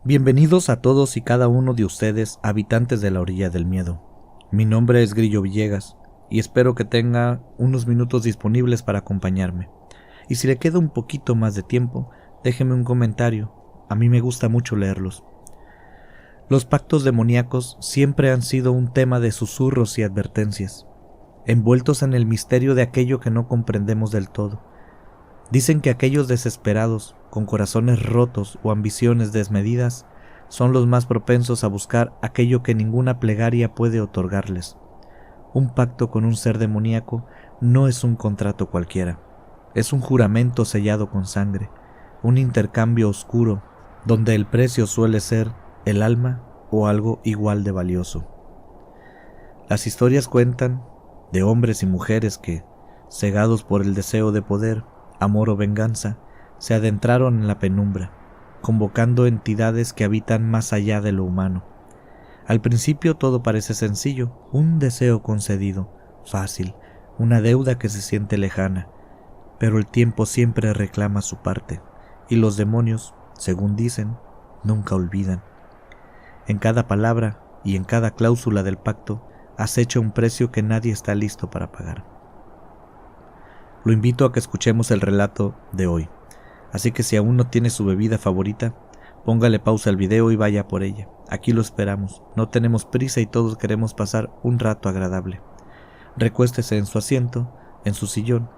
Bienvenidos a todos y cada uno de ustedes, habitantes de la orilla del miedo. Mi nombre es Grillo Villegas y espero que tenga unos minutos disponibles para acompañarme. Y si le queda un poquito más de tiempo, déjeme un comentario. A mí me gusta mucho leerlos. Los pactos demoníacos siempre han sido un tema de susurros y advertencias, envueltos en el misterio de aquello que no comprendemos del todo. Dicen que aquellos desesperados, con corazones rotos o ambiciones desmedidas, son los más propensos a buscar aquello que ninguna plegaria puede otorgarles. Un pacto con un ser demoníaco no es un contrato cualquiera, es un juramento sellado con sangre, un intercambio oscuro, donde el precio suele ser el alma o algo igual de valioso. Las historias cuentan de hombres y mujeres que, cegados por el deseo de poder, amor o venganza, se adentraron en la penumbra, convocando entidades que habitan más allá de lo humano. Al principio todo parece sencillo, un deseo concedido, fácil, una deuda que se siente lejana, pero el tiempo siempre reclama su parte, y los demonios, según dicen, nunca olvidan. En cada palabra y en cada cláusula del pacto acecha un precio que nadie está listo para pagar. Lo invito a que escuchemos el relato de hoy, así que si aún no tiene su bebida favorita, póngale pausa al video y vaya por ella. Aquí lo esperamos, no tenemos prisa y todos queremos pasar un rato agradable. Recuéstese en su asiento, en su sillón,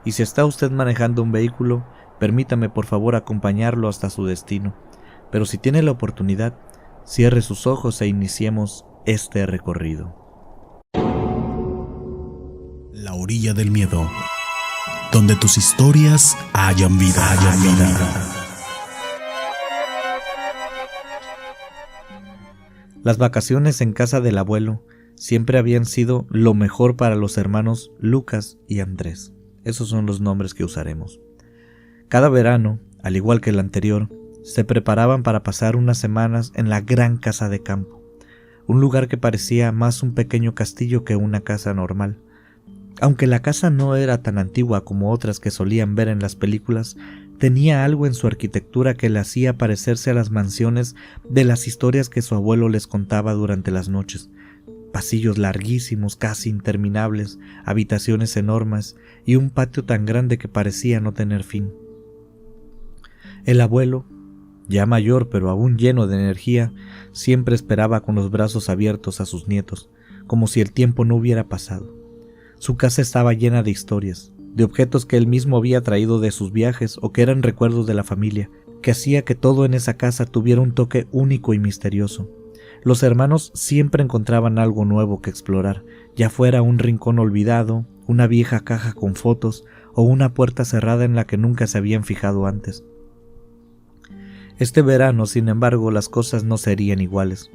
y si está usted manejando un vehículo, permítame por favor acompañarlo hasta su destino. Pero si tiene la oportunidad, cierre sus ojos e iniciemos este recorrido. La orilla del miedo, donde tus historias hayan vida. Las vacaciones en casa del abuelo siempre habían sido lo mejor para los hermanos Lucas y Andrés. Esos son los nombres que usaremos. Cada verano, al igual que el anterior, se preparaban para pasar unas semanas en la gran casa de campo, un lugar que parecía más un pequeño castillo que una casa normal. Aunque la casa no era tan antigua como otras que solían ver en las películas, tenía algo en su arquitectura que le hacía parecerse a las mansiones de las historias que su abuelo les contaba durante las noches. Pasillos larguísimos, casi interminables, habitaciones enormes y un patio tan grande que parecía no tener fin. El abuelo, ya mayor pero aún lleno de energía, siempre esperaba con los brazos abiertos a sus nietos, como si el tiempo no hubiera pasado. Su casa estaba llena de historias, de objetos que él mismo había traído de sus viajes o que eran recuerdos de la familia, que hacía que todo en esa casa tuviera un toque único y misterioso. Los hermanos siempre encontraban algo nuevo que explorar, ya fuera un rincón olvidado, una vieja caja con fotos o una puerta cerrada en la que nunca se habían fijado antes. Este verano, sin embargo, las cosas no serían iguales,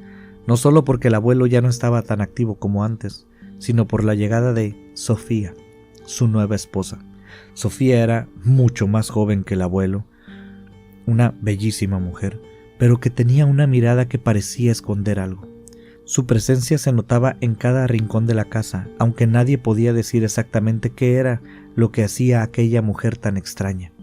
no solo porque el abuelo ya no estaba tan activo como antes, sino por la llegada de Sofía, su nueva esposa. Sofía era mucho más joven que el abuelo, una bellísima mujer, pero que tenía una mirada que parecía esconder algo. Su presencia se notaba en cada rincón de la casa, aunque nadie podía decir exactamente qué era lo que hacía a aquella mujer tan extraña.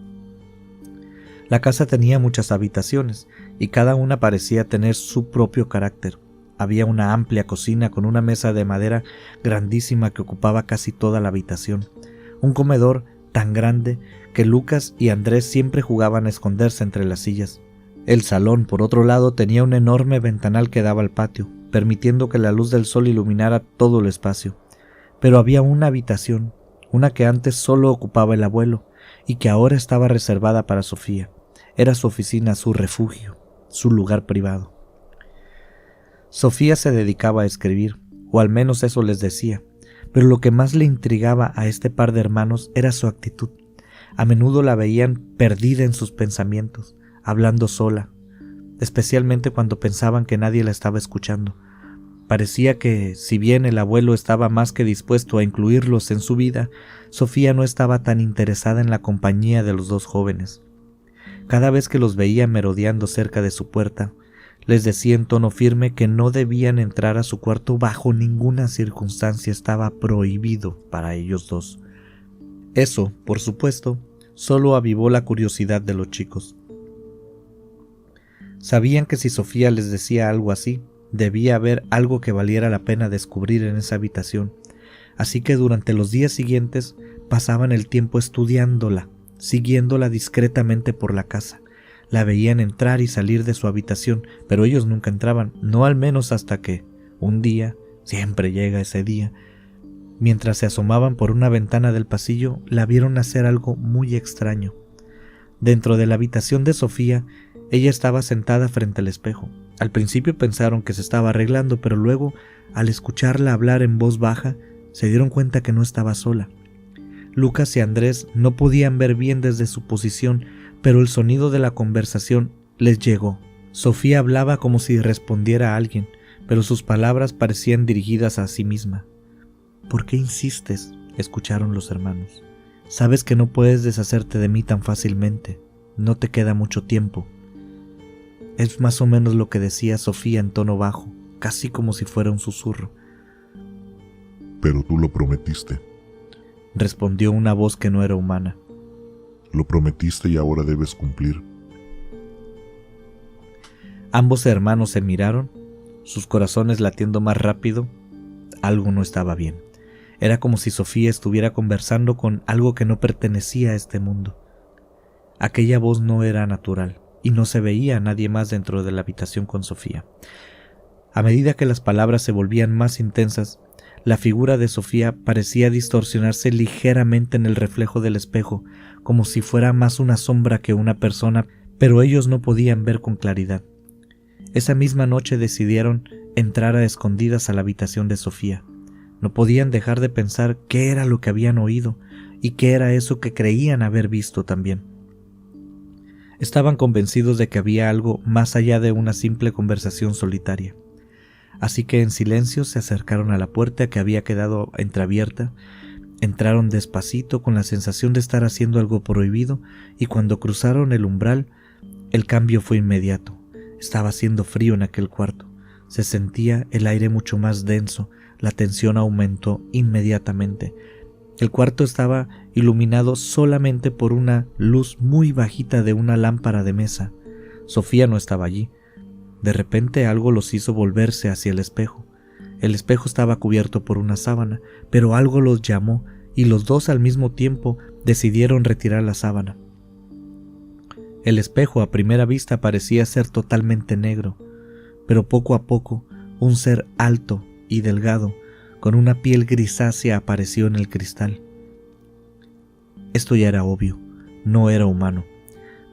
La casa tenía muchas habitaciones, y cada una parecía tener su propio carácter. Había una amplia cocina con una mesa de madera grandísima que ocupaba casi toda la habitación, un comedor tan grande que Lucas y Andrés siempre jugaban a esconderse entre las sillas. El salón, por otro lado, tenía un enorme ventanal que daba al patio, permitiendo que la luz del sol iluminara todo el espacio. Pero había una habitación, una que antes solo ocupaba el abuelo y que ahora estaba reservada para Sofía. Era su oficina, su refugio, su lugar privado. Sofía se dedicaba a escribir, o al menos eso les decía, pero lo que más le intrigaba a este par de hermanos era su actitud. A menudo la veían perdida en sus pensamientos, hablando sola, especialmente cuando pensaban que nadie la estaba escuchando. Parecía que, si bien el abuelo estaba más que dispuesto a incluirlos en su vida, Sofía no estaba tan interesada en la compañía de los dos jóvenes. Cada vez que los veía merodeando cerca de su puerta, Les decía en tono firme que no debían entrar a su cuarto bajo ninguna circunstancia, estaba prohibido para ellos dos. Eso, por supuesto, solo avivó la curiosidad de los chicos. Sabían que si Sofía les decía algo así, debía haber algo que valiera la pena descubrir en esa habitación, así que durante los días siguientes pasaban el tiempo estudiándola, siguiéndola discretamente por la casa. La veían entrar y salir de su habitación, pero ellos nunca entraban, no al menos hasta que, un día, siempre llega ese día, mientras se asomaban por una ventana del pasillo, la vieron hacer algo muy extraño. Dentro de la habitación de Sofía, ella estaba sentada frente al espejo. Al principio pensaron que se estaba arreglando, pero luego, al escucharla hablar en voz baja, se dieron cuenta que no estaba sola. Lucas y Andrés no podían ver bien desde su posición, pero el sonido de la conversación les llegó. Sofía hablaba como si respondiera a alguien, pero sus palabras parecían dirigidas a sí misma. «¿Por qué insistes?», escucharon los hermanos. «Sabes que no puedes deshacerte de mí tan fácilmente. No te queda mucho tiempo». Es más o menos lo que decía Sofía en tono bajo, casi como si fuera un susurro. «Pero tú lo prometiste», respondió una voz que no era humana. «Lo prometiste y ahora debes cumplir». Ambos hermanos se miraron, sus corazones latiendo más rápido. Algo no estaba bien. Era como si Sofía estuviera conversando con algo que no pertenecía a este mundo. Aquella voz no era natural, y no se veía a nadie más dentro de la habitación con Sofía. A medida que las palabras se volvían más intensas, la figura de Sofía parecía distorsionarse ligeramente en el reflejo del espejo, como si fuera más una sombra que una persona, pero ellos no podían ver con claridad. Esa misma noche decidieron entrar a escondidas a la habitación de Sofía. No podían dejar de pensar qué era lo que habían oído y qué era eso que creían haber visto también. Estaban convencidos de que había algo más allá de una simple conversación solitaria. Así que en silencio se acercaron a la puerta que había quedado entreabierta, entraron despacito con la sensación de estar haciendo algo prohibido, y cuando cruzaron el umbral, el cambio fue inmediato. Estaba haciendo frío en aquel cuarto, se sentía el aire mucho más denso, la tensión aumentó inmediatamente. El cuarto estaba iluminado solamente por una luz muy bajita de una lámpara de mesa. Sofía no estaba allí. De repente algo los hizo volverse hacia el espejo. El espejo estaba cubierto por una sábana, pero algo los llamó y los dos al mismo tiempo decidieron retirar la sábana. El espejo a primera vista parecía ser totalmente negro, pero poco a poco un ser alto y delgado, con una piel grisácea, apareció en el cristal. Esto ya era obvio, no era humano.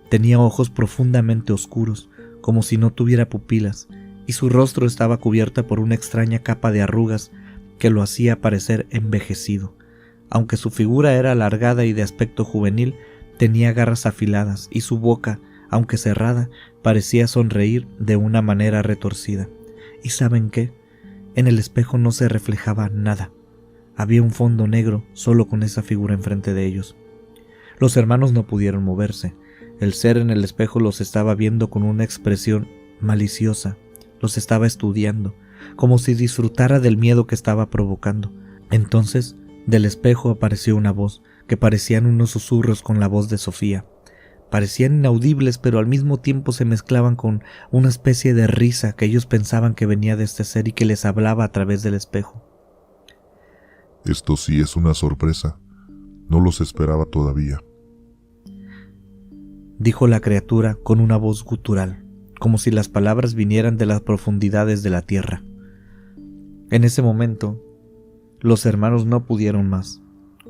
Tenía ojos profundamente oscuros, como si no tuviera pupilas, y su rostro estaba cubierta por una extraña capa de arrugas que lo hacía parecer envejecido. Aunque su figura era alargada y de aspecto juvenil, tenía garras afiladas, y su boca, aunque cerrada, parecía sonreír de una manera retorcida. ¿Y saben qué? En el espejo no se reflejaba nada. Había un fondo negro solo con esa figura enfrente de ellos. Los hermanos no pudieron moverse. El ser en el espejo los estaba viendo con una expresión maliciosa. Los estaba estudiando, como si disfrutara del miedo que estaba provocando. Entonces, del espejo apareció una voz, que parecían unos susurros con la voz de Sofía. Parecían inaudibles, pero al mismo tiempo se mezclaban con una especie de risa que ellos pensaban que venía de este ser y que les hablaba a través del espejo. «Esto sí es una sorpresa. No los esperaba todavía», dijo la criatura con una voz gutural, como si las palabras vinieran de las profundidades de la tierra. En ese momento, los hermanos no pudieron más.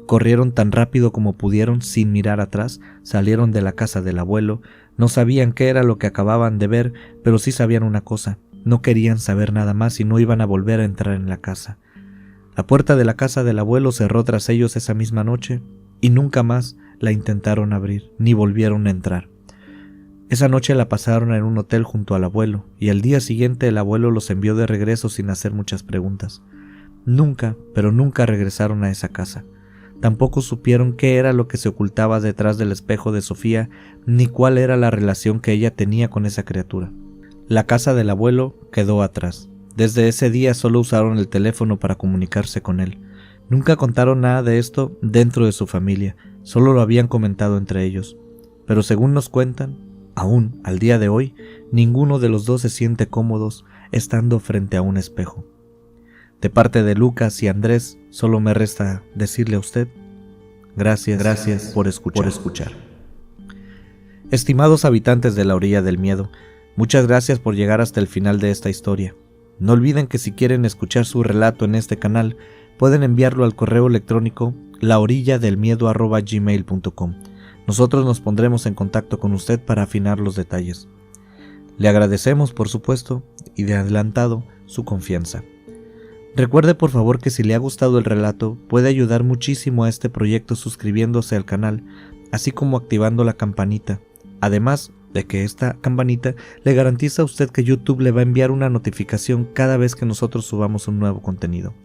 Corrieron tan rápido como pudieron sin mirar atrás, salieron de la casa del abuelo. No sabían qué era lo que acababan de ver, pero sí sabían una cosa: no querían saber nada más y no iban a volver a entrar en la casa. La puerta de la casa del abuelo cerró tras ellos esa misma noche y nunca más la intentaron abrir, ni volvieron a entrar. Esa noche la pasaron en un hotel junto al abuelo, y al día siguiente el abuelo los envió de regreso sin hacer muchas preguntas. Nunca, pero nunca regresaron a esa casa. Tampoco supieron qué era lo que se ocultaba detrás del espejo de Sofía, ni cuál era la relación que ella tenía con esa criatura. La casa del abuelo quedó atrás. Desde ese día solo usaron el teléfono para comunicarse con él. Nunca contaron nada de esto dentro de su familia, solo lo habían comentado entre ellos. Pero según nos cuentan, aún al día de hoy, ninguno de los dos se siente cómodos estando frente a un espejo. De parte de Lucas y Andrés, solo me resta decirle a usted, gracias por escuchar. Estimados habitantes de la orilla del miedo, muchas gracias por llegar hasta el final de esta historia. No olviden que si quieren escuchar su relato en este canal, pueden enviarlo al correo electrónico laorilladelmiedo@gmail.com. Nosotros nos pondremos en contacto con usted para afinar los detalles. Le agradecemos, por supuesto, y de adelantado, su confianza. Recuerde por favor que si le ha gustado el relato, puede ayudar muchísimo a este proyecto suscribiéndose al canal, así como activando la campanita. Además de que esta campanita le garantiza a usted que YouTube le va a enviar una notificación cada vez que nosotros subamos un nuevo contenido.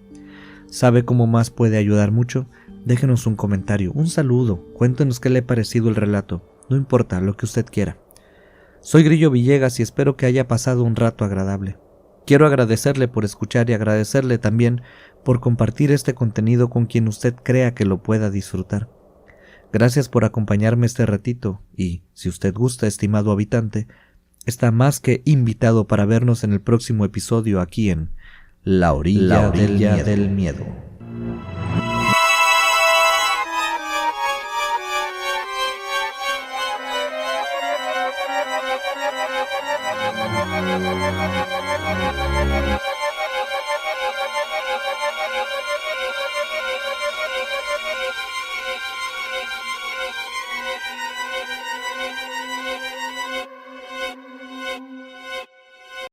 ¿Sabe cómo más puede ayudar mucho? Déjenos un comentario, un saludo, cuéntenos qué le ha parecido el relato, no importa, lo que usted quiera. Soy Grillo Villegas y espero que haya pasado un rato agradable. Quiero agradecerle por escuchar y agradecerle también por compartir este contenido con quien usted crea que lo pueda disfrutar. Gracias por acompañarme este ratito y, si usted gusta, estimado habitante, está más que invitado para vernos en el próximo episodio aquí en La Orilla del Miedo.